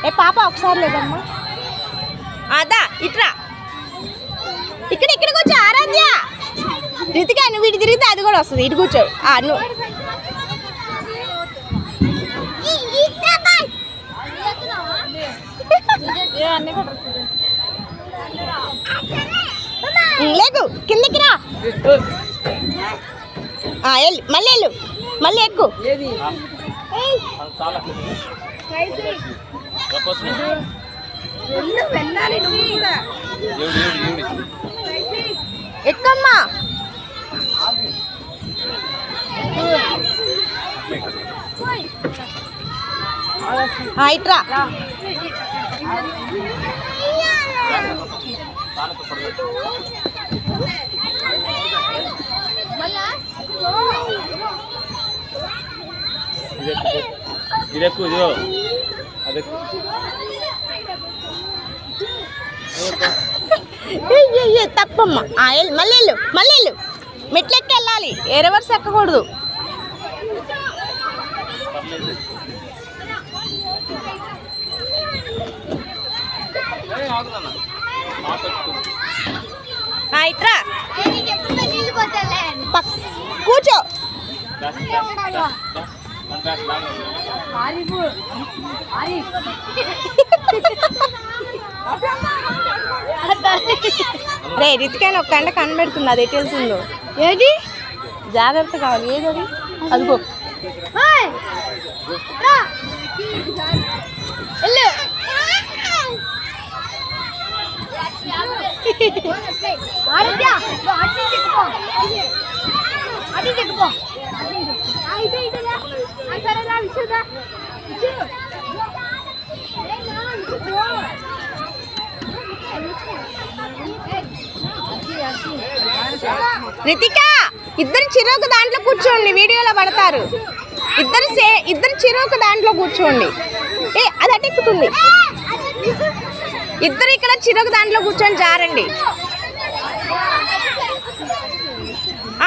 ఏ పాప ఒకసారి లేదమ్మా అదా ఇట్రా ఇక్కడ ఇక్కడ కూర్చో ఆరాధ్య రితిక నువ్వు ఇటు తిరిగితే అది కూడా వస్తుంది ఇటు కూర్చో నువ్వు లేకు కిందకి రా వెళ్ళు మళ్ళీ వెళ్ళు మళ్ళీ ఎక్కు ఎక్కమ్మా ఇట్రా తప్పమ్మా మళ్ళీ వెళ్ళు మళ్ళీ వెళ్ళు మెట్లెక్కి వెళ్ళాలి ఏ రివర్స్ ఎక్కకూడదు ఇట్రా కూర్చో రే రితికైనా ఒక కంట కనబెడుతుంది అది ఎటు వెళ్తుందో ఏది జాగ్రత్త కావాలి ఏది అది అదిగో రితిక ఇద్దరు చిరోకు దాంట్లో కూర్చోండి వీడియోలో పడతారు ఇద్దరు చిరోకు దాంట్లో కూర్చోండి అది అటెక్కుతుంది ఇద్దరు ఇక్కడ చిరోకు దాంట్లో కూర్చొని జారండి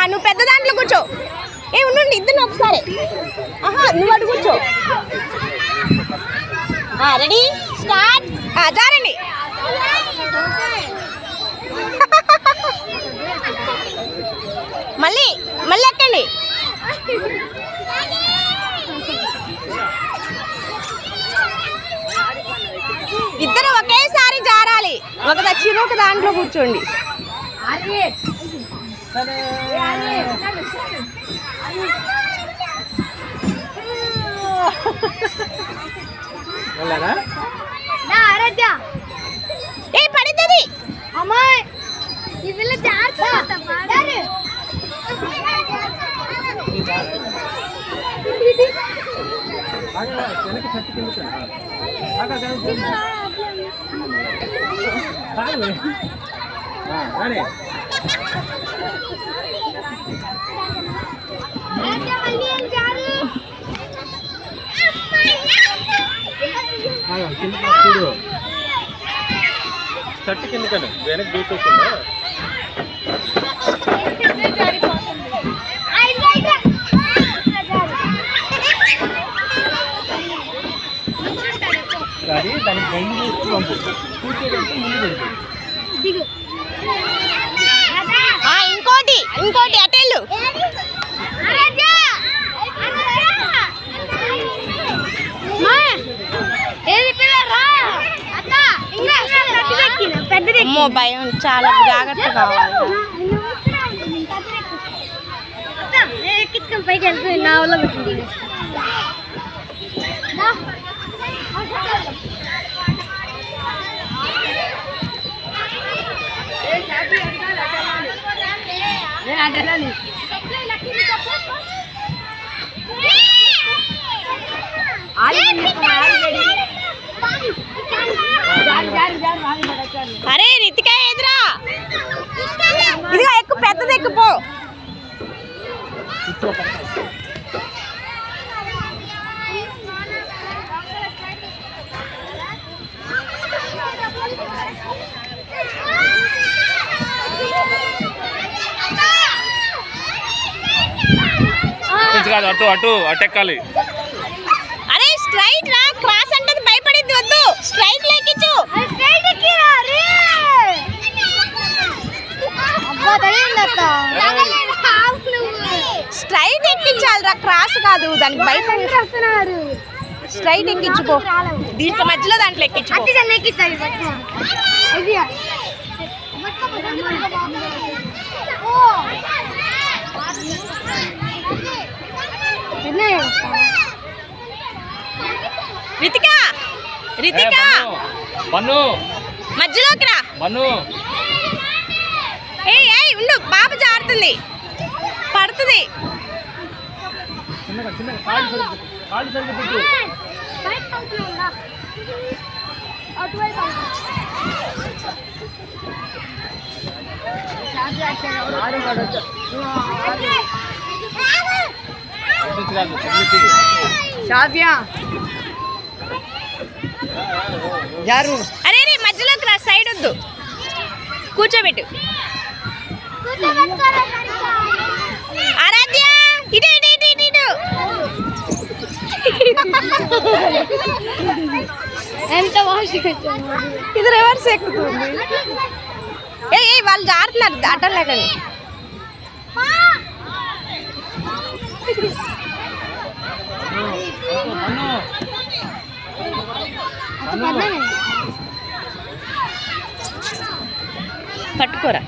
నువ్వు పెద్ద దాంట్లో కూర్చో ఉండండి ఇద్దరు ఒకసారి నువ్వు అటు కూర్చో రెడీ స్టార్ట్ జారండి మళ్ళీ మళ్ళీ ఎక్కండి ఇద్దరు ఒకేసారి జారాలి ఒక చిరొక దాంట్లో కూర్చోండి పడుతుంది అమ్మాయి చెట్టు కిందకండి వెనక్కి దూకొస్తుందా అది దానికి బెండ్ చేసి పంపు కూర్చోబెట్టి ముందు పెడుతుంది ఇంకోటి అటెళ్ళు భయం చాలా జాగ్రత్త కావాలి పైకి వెళ్తుంది నా వల్ల పెట్టింది అరే రితిక ఎదురా ఇదిగో ఎక్కు పెద్దది ఎక్కుపో అటు అటు అటెక్కాలి అరే స్ట్రైట్ రా క్రాస్ అంటే భయపడిద్ది వద్దు దానికి బయట స్ట్రైట్ ఎక్కించుకో దీంట్లో మధ్యలో దాంట్లో ఎక్కించుకో రితిక రితిక బన్ను మధ్యలోకి రా బన్ను ఏయ్ ఏయ్ ఉండు పాప జారుతుంది పడుతుంది చిన్నగా చిన్నగా కాళ్ళు సరిగ్గా పెట్టు అరే రే మధ్యలోకి రా సైడ్ వద్దు కూర్చోబెట్టు ఆరాధ్య ఇటు ఇటు ఇటు ఇటు ఇటు ఎంత వాషింగ్ ఇది రివర్స్ ఎక్కుతుంది ఏ ఏ వాళ్ళు జారుతున్నారు అడ్డం లేకండి పట్టుకోరా